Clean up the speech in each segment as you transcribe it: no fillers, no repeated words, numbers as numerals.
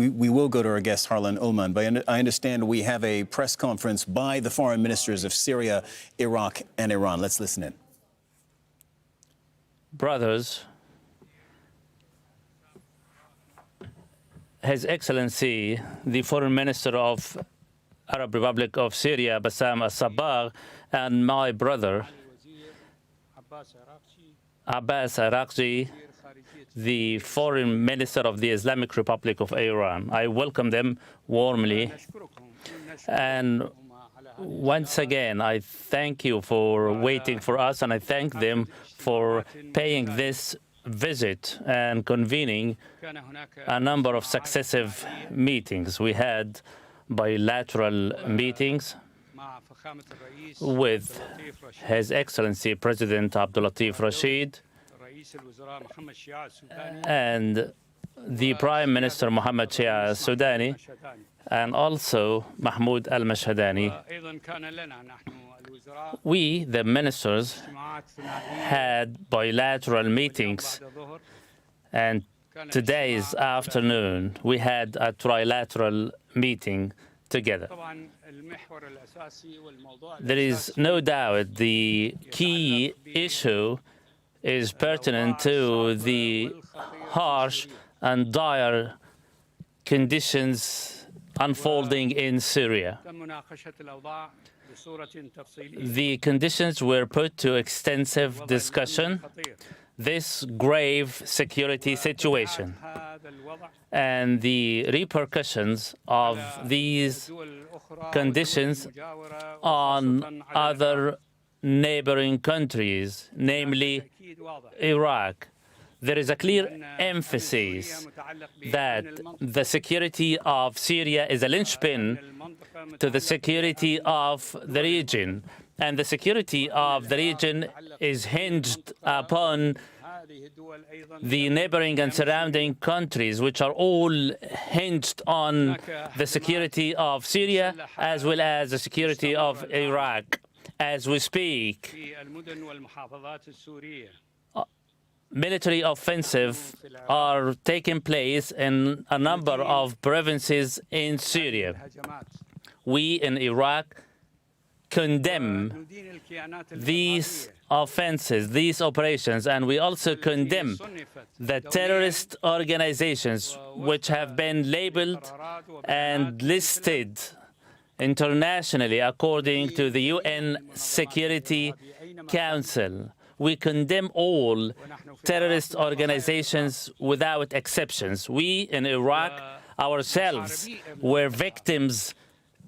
We will go to our guest, Harlan Ullman, but I understand we have a press conference by the foreign ministers of Syria, Iraq, and Iran. Let's listen in. Brothers, His Excellency, the Foreign Minister of Arab Republic of Syria, Bassam al-Sabagh, and my brother, Abbas Iraqi, the Foreign Minister of the Islamic Republic of Iran. I welcome them warmly. And once again, I thank you for waiting for us, and I thank them for paying this visit and convening a number of successive meetings. We had bilateral meetings with His Excellency President Abdul Latif Rashid and the Prime Minister Mohammed Shia al-Sudani, and also Mahmoud al-Mashhadani. We, the ministers, had bilateral meetings, and today's afternoon we had a trilateral meeting together. There is no doubt the key issue is pertinent to the harsh and dire conditions unfolding in Syria. The conditions were put to extensive discussion. This grave security situation and the repercussions of these conditions on other neighboring countries, namely Iraq. There is a clear emphasis that the security of Syria is a linchpin to the security of the region, and the security of the region is hinged upon the neighboring and surrounding countries, which are all hinged on the security of Syria as well as the security of Iraq. As we speak, military offensives are taking place in a number of provinces in Syria. We in Iraq condemn these offenses, these operations, and we also condemn the terrorist organizations which have been labeled and listed internationally according to the UN Security Council. We condemn all terrorist organizations without exceptions. We in Iraq ourselves were victims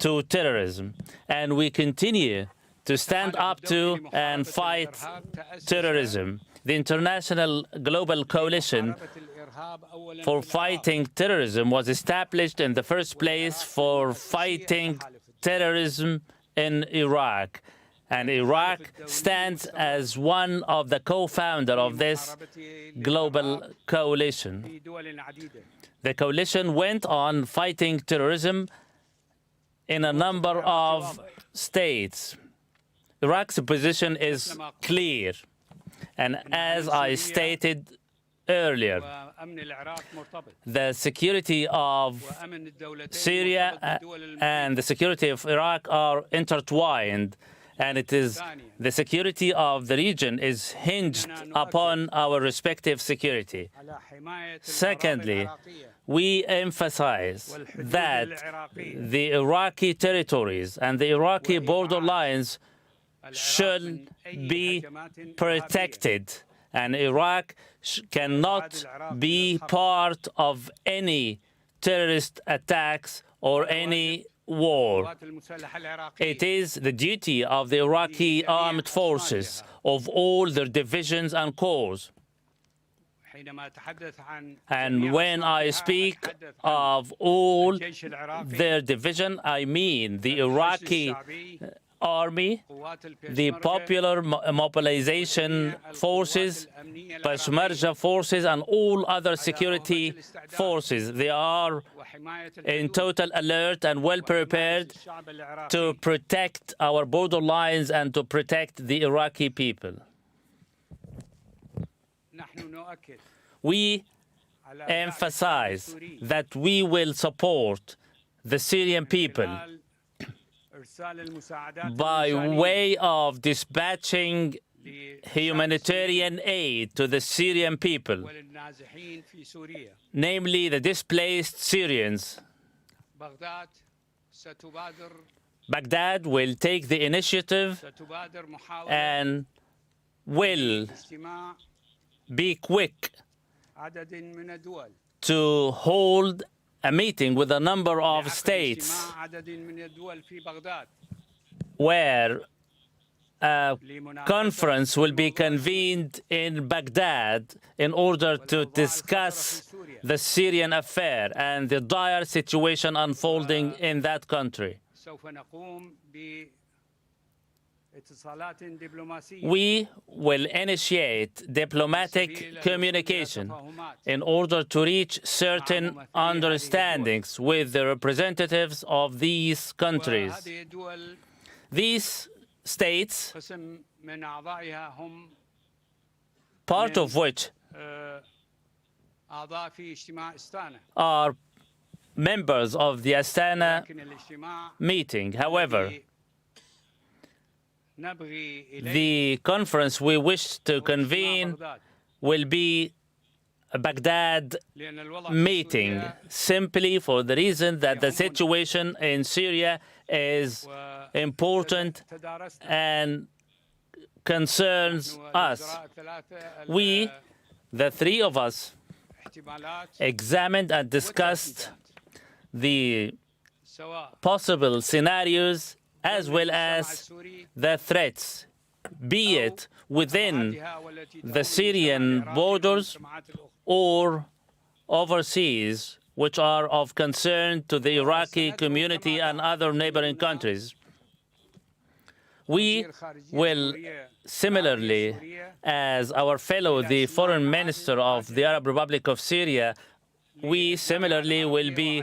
to terrorism, and we continue to stand up to and fight terrorism. The International Global Coalition for Fighting Terrorism was established in the first place for fighting terrorism in Iraq. And Iraq stands as one of the co-founders of this global coalition. The coalition went on fighting terrorism in a number of states. Iraq's position is clear. And as I stated earlier, the security of Syria and the security of Iraq are intertwined, and it is the security of the region is hinged upon our respective security. Secondly, we emphasize that the Iraqi territories and the Iraqi borderlines should be protected, and Iraq cannot be part of any terrorist attacks or any war. It is the duty of the Iraqi armed forces, of all their divisions and corps. And when I speak of all their division, I mean the Iraqi army, the popular mobilization forces, Peshmerga forces, and all other security forces. They are in total alert and well prepared to protect our borderlines and to protect the Iraqi people. We emphasize that we will support the Syrian people by way of dispatching humanitarian aid to the Syrian people, namely the displaced Syrians. Baghdad will take the initiative and will be quick to hold a meeting with a number of states where a conference will be convened in Baghdad in order to discuss the Syrian affair and the dire situation unfolding in that country. We will initiate diplomatic communication in order to reach certain understandings with the representatives of these countries. These states, part of which are members of the Astana meeting. However, the conference we wish to convene will be a Baghdad meeting, simply for the reason that the situation in Syria is important and concerns us. We, the three of us, examined and discussed the possible scenarios as well as the threats, be it within the Syrian borders or overseas, which are of concern to the Iraqi community and other neighboring countries. We will, similarly as our fellow, the Foreign Minister of the Arab Republic of Syria, we similarly will be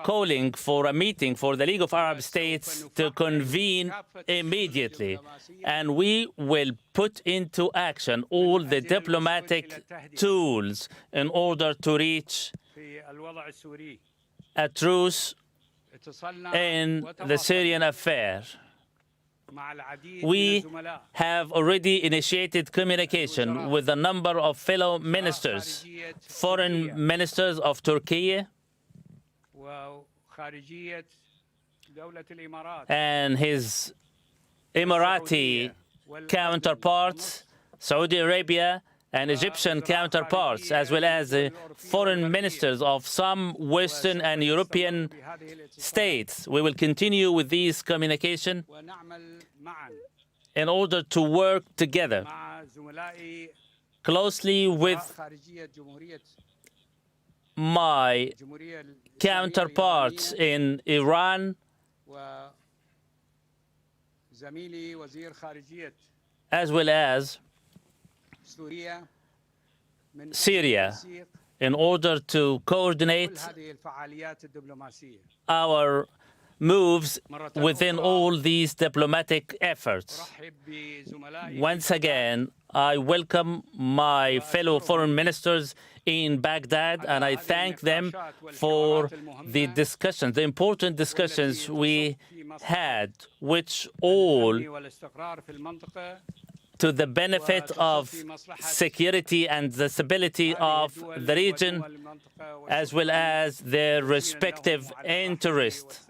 calling for a meeting for the League of Arab States to convene immediately. And we will put into action all the diplomatic tools in order to reach a truce in the Syrian affair. We have already initiated communication with a number of fellow ministers, foreign ministers of Turkey and his Emirati counterparts, Saudi Arabia and Egyptian counterparts, as well as the foreign ministers of some Western and European states. We will continue with these communications in order to work together closely with my counterparts in Iran, as well as Syria, in order to coordinate our moves within all these diplomatic efforts. Once again, I welcome my fellow foreign ministers in Baghdad, and I thank them for the discussions, the important discussions we had, which all to the benefit of security and the stability of the region, as well as their respective interests.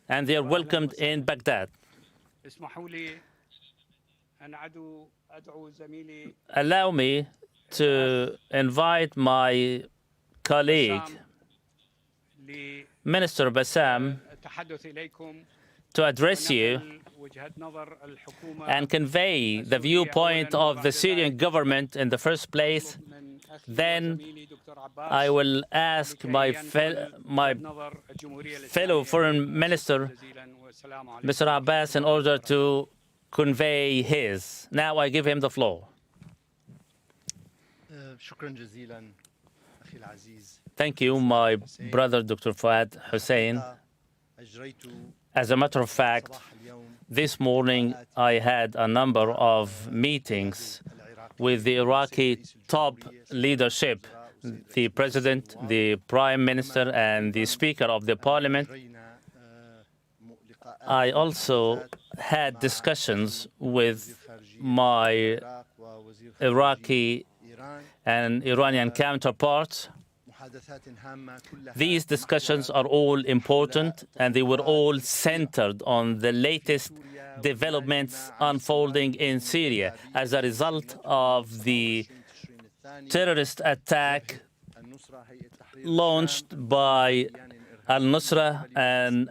And they are welcomed in Baghdad. Allow me to invite my colleague, Minister Bassam, to address you and convey the viewpoint of the Syrian government in the first place. Then I will ask my fellow foreign minister, Mr. Abbas, in order to convey his. Now I give him the floor. Thank you, my brother, Dr. Fuad Hussein. As a matter of fact, this morning I had a number of meetings with the Iraqi top leadership the President, the Prime Minister, and the Speaker of the Parliament. I also had discussions with my Iraqi and Iranian counterparts. These discussions are all important, and they were all centered on the latest developments unfolding in Syria as a result of the terrorist attack launched by al-Nusra and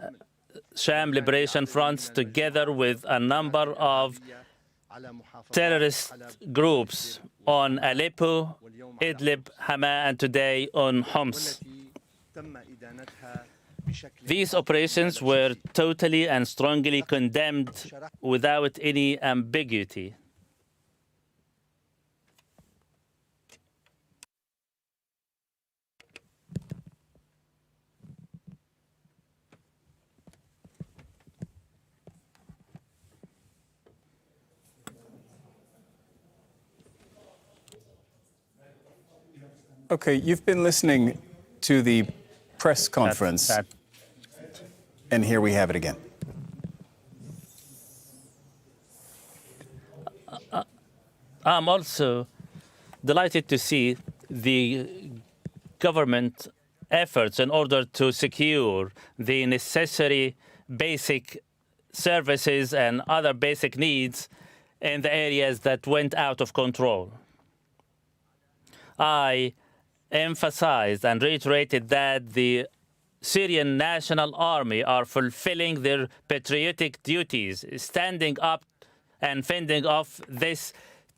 Sham Liberation Fronts together with a number of terrorist groups on Aleppo, Idlib, Hama, and today on Homs. These operations were totally and strongly condemned without any ambiguity. Okay, you've been listening to the press conference, and here we have it again. I'm also delighted to see the government efforts in order to secure the necessary basic services and other basic needs in the areas that went out of control. I emphasized and reiterated that the Syrian National Army are fulfilling their patriotic duties, standing up and fending off these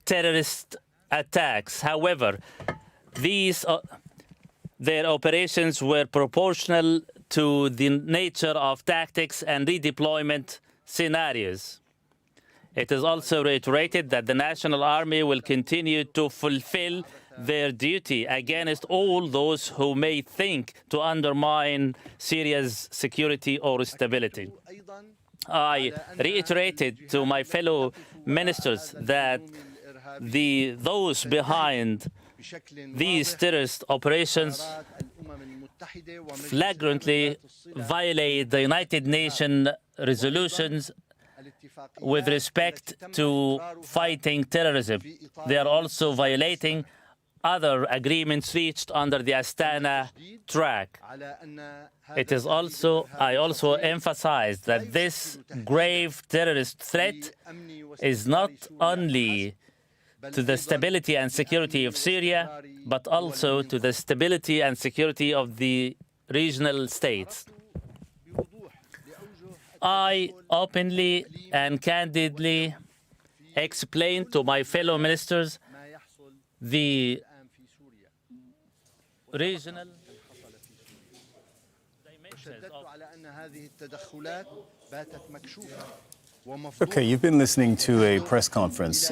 terrorist attacks. However, their operations were proportional to the nature of tactics and redeployment scenarios. It is also reiterated that the National Army will continue to fulfill their duty against all those who may think to undermine Syria's security or stability. I reiterated to my fellow ministers that those behind these terrorist operations flagrantly violate the United Nations resolutions with respect to fighting terrorism. They are also violating other agreements reached under the Astana track. I also emphasize that this grave terrorist threat is not only to the stability and security of Syria, but also to the stability and security of the regional states. I openly and candidly explained to my fellow ministers the regional dimensions of... Okay, you've been listening to a press conference